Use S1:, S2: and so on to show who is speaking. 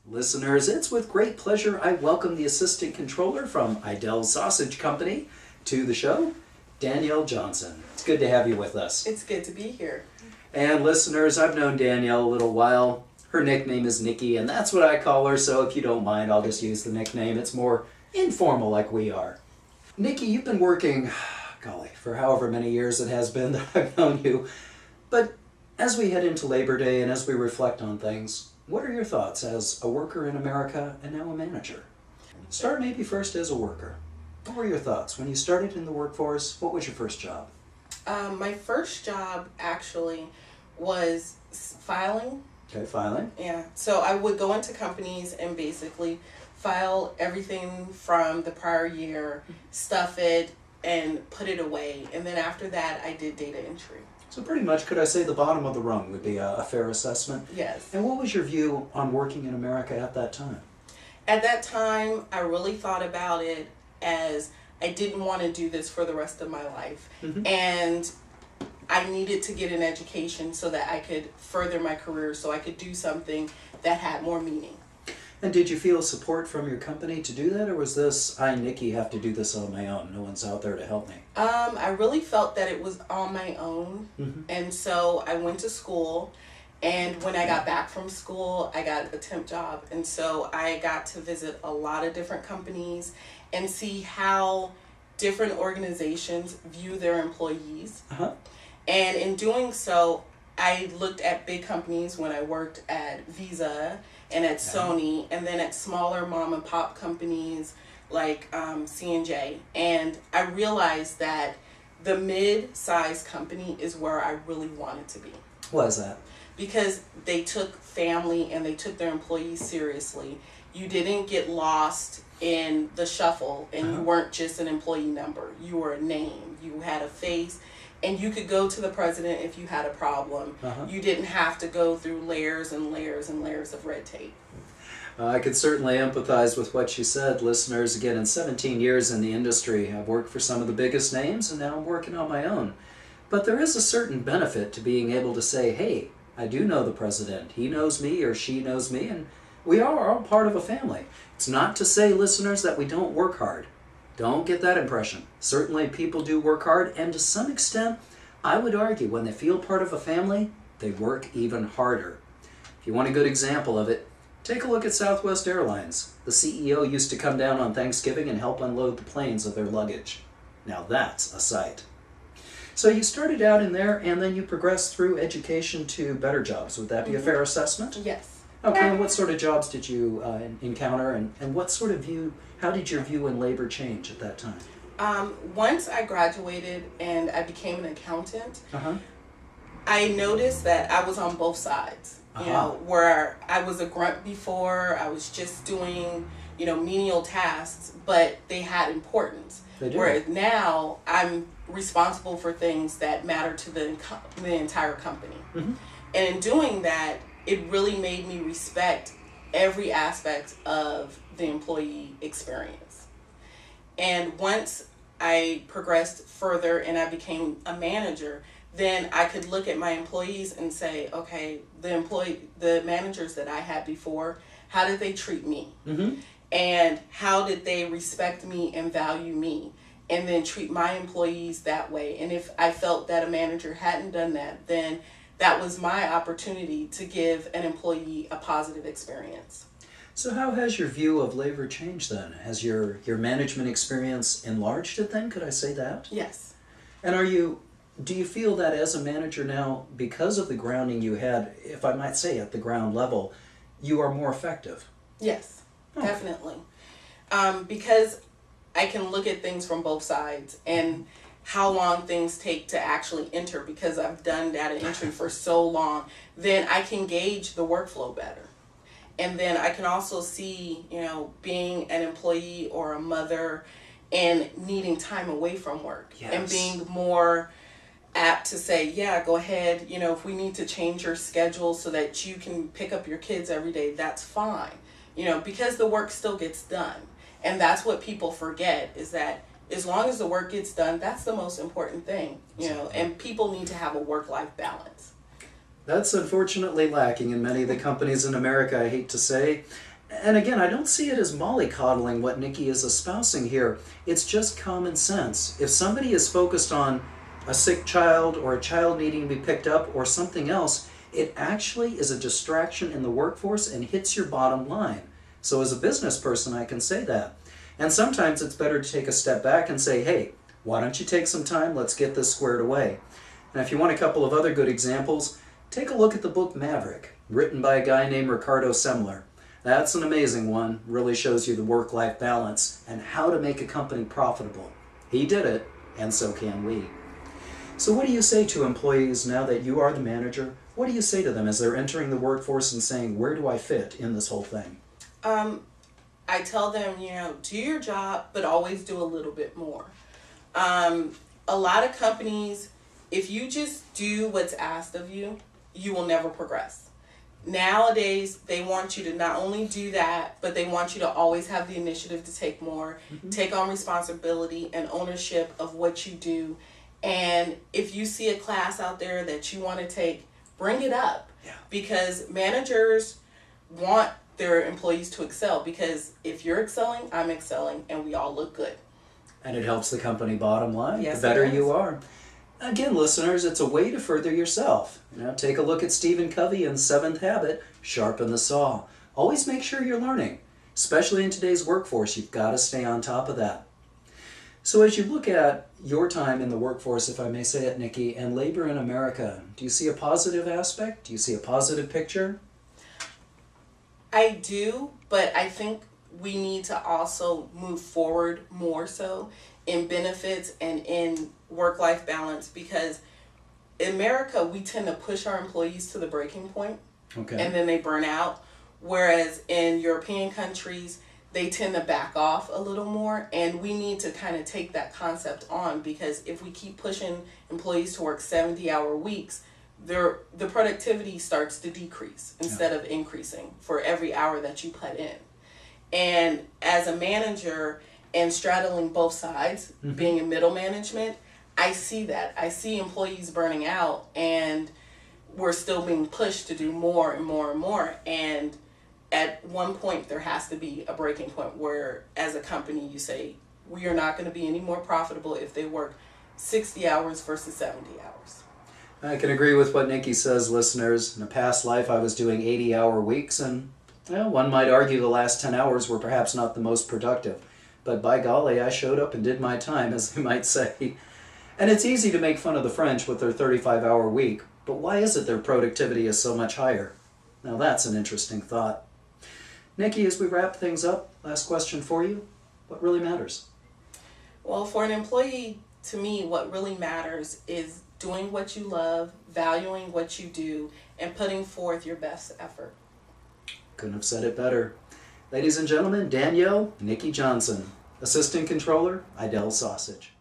S1: Listeners, it's with great pleasure I welcome the Assistant Controller from Idell's Sausage Company to the show, Danielle Johnson. It's good to have you with us.
S2: It's good to be here.
S1: And listeners, I've known Danielle a little while. Her nickname is Nikki, and that's what I call her, so if you don't mind, I'll just use the nickname. It's more informal like we are. Nikki, you've been working, golly, for however many years it has been that I've known you. But as we head into Labor Day and as we reflect on things, what are your thoughts as a worker in America and now a manager? Start maybe first as a worker. What were your thoughts? When you started in the workforce, what was your first job?
S2: My first job actually was filing.
S1: Okay, filing.
S2: Yeah, so I would go into companies and basically file everything from the prior year, stuff it, and put it away. And then after that, I did data entry.
S1: So pretty much, could I say the bottom of the rung would be a fair assessment?
S2: Yes.
S1: And what was your view on working in America at that time?
S2: At that time, I really thought about it as I didn't want to do this for the rest of my life.
S1: Mm-hmm.
S2: And I needed to get an education so that I could further my career, so I could do something that had more meaning.
S1: And did you feel support from your company to do that, or was this, I, Nikki, have to do this on my own? No one's out there to help me.
S2: I really felt that it was on my own.
S1: Mm-hmm.
S2: And so I went to school, and when I got back from school, I got a temp job. And so I got to visit a lot of different companies and see how different organizations view their employees.
S1: Uh-huh.
S2: And in doing so, I looked at big companies when I worked at Visa and at Sony, and then at smaller mom and pop companies like C&J. And I realized that the mid-sized company is where I really wanted to be.
S1: Why is that?
S2: Because they took family and they took their employees seriously. You didn't get lost in the shuffle, and you weren't just an employee number. You were a name. You had a face. And you could go to the president if you had a problem. You didn't have to go through layers and layers and layers of red tape.
S1: I could certainly empathize with what you said. Listeners, again, in 17 years in the industry, I've worked for some of the biggest names, and now I'm working on my own. But there is a certain benefit to being able to say, hey, I do know the president. He knows me or she knows me, and we are all part of a family. It's not to say, listeners, that we don't work hard. Don't get that impression. Certainly people do work hard, and to some extent, I would argue when they feel part of a family, they work even harder. If you want a good example of it, take a look at Southwest Airlines. The CEO used to come down on Thanksgiving and help unload the planes of their luggage. Now that's a sight. So you started out in there, and then you progressed through education to better jobs. Would that be a fair assessment?
S2: Yes.
S1: Okay, and what sort of jobs did you encounter, and what sort of view, how did your view in labor change at that time?
S2: Once I graduated and I became an accountant, I noticed that I was on both sides. You know, where I was a grunt before, I was just doing, menial tasks, but they had importance.
S1: They do.
S2: Whereas now I'm responsible for things that matter to the entire company.
S1: Mm-hmm.
S2: And in doing that, it really made me respect every aspect of the employee experience. And once I progressed further and I became a manager, then I could look at my employees and say, okay, the managers that I had before, how did they treat me?
S1: Mm-hmm.
S2: And how did they respect me and value me? And then treat my employees that way. And if I felt that a manager hadn't done that, then that was my opportunity to give an employee a positive experience.
S1: So how has your view of labor changed then? Has your management experience enlarged it then? Could I say that?
S2: Yes.
S1: And do you feel that as a manager now, because of the grounding you had, if I might say at the ground level, you are more effective?
S2: Yes, definitely. Because I can look at things from both sides and how long things take to actually enter, because I've done data entry for so long, then I can gauge the workflow better. And then I can also see, being an employee or a mother and needing time away from work.
S1: Yes.
S2: And being more apt to say, yeah, go ahead, if we need to change your schedule so that you can pick up your kids every day, that's fine. Because the work still gets done. And that's what people forget, is that as long as the work gets done, that's the most important thing, and people need to have a work-life balance.
S1: That's unfortunately lacking in many of the companies in America, I hate to say. And again, I don't see it as mollycoddling what Nikki is espousing here. It's just common sense. If somebody is focused on a sick child or a child needing to be picked up or something else, it actually is a distraction in the workforce and hits your bottom line. So as a business person, I can say that. And sometimes it's better to take a step back and say, hey, why don't you take some time? Let's get this squared away. And if you want a couple of other good examples, take a look at the book Maverick, written by a guy named Ricardo Semler. That's an amazing one, really shows you the work-life balance and how to make a company profitable. He did it, and so can we. So what do you say to employees now that you are the manager? What do you say to them as they're entering the workforce and saying, where do I fit in this whole thing?
S2: I tell them, do your job, but always do a little bit more. A lot of companies, if you just do what's asked of you, you will never progress. Nowadays, they want you to not only do that, but they want you to always have the initiative to take more, take on responsibility and ownership of what you do. And if you see a class out there that you want to take, bring it up.
S1: Yeah.
S2: Because managers want their employees to excel, because if you're excelling, I'm excelling, and we all look good.
S1: And it helps the company bottom line.
S2: Yes,
S1: the better
S2: it does.
S1: you are. Again, listeners, it's a way to further yourself. Take a look at Stephen Covey in Seventh Habit, Sharpen the Saw. Always make sure you're learning. Especially in today's workforce, you've got to stay on top of that. So as you look at your time in the workforce, if I may say it, Nikki, and labor in America, do you see a positive aspect? Do you see a positive picture?
S2: I do, but I think we need to also move forward more so in benefits and in work-life balance, because in America, we tend to push our employees to the breaking point,
S1: Okay.
S2: and then they burn out. Whereas in European countries, they tend to back off a little more, and we need to kind of take that concept on, because if we keep pushing employees to work 70-hour weeks, the productivity starts to decrease instead of increasing for every hour that you put in. And as a manager and straddling both sides, being in middle management, I see that. I see employees burning out, and we're still being pushed to do more and more and more. And at one point, there has to be a breaking point where, as a company, you say, we are not going to be any more profitable if they work 60 hours versus 70 hours.
S1: I can agree with what Nikki says, listeners. In a past life, I was doing 80-hour weeks, and one might argue the last 10 hours were perhaps not the most productive. But by golly, I showed up and did my time, as they might say. And it's easy to make fun of the French with their 35-hour week, but why is it their productivity is so much higher? Now that's an interesting thought. Nikki, as we wrap things up, last question for you. What really matters?
S2: Well, for an employee, to me, what really matters is doing what you love, valuing what you do, and putting forth your best effort.
S1: Couldn't have said it better. Ladies and gentlemen, Danielle, Nikki Johnson. Assistant Controller, Idell Sausage.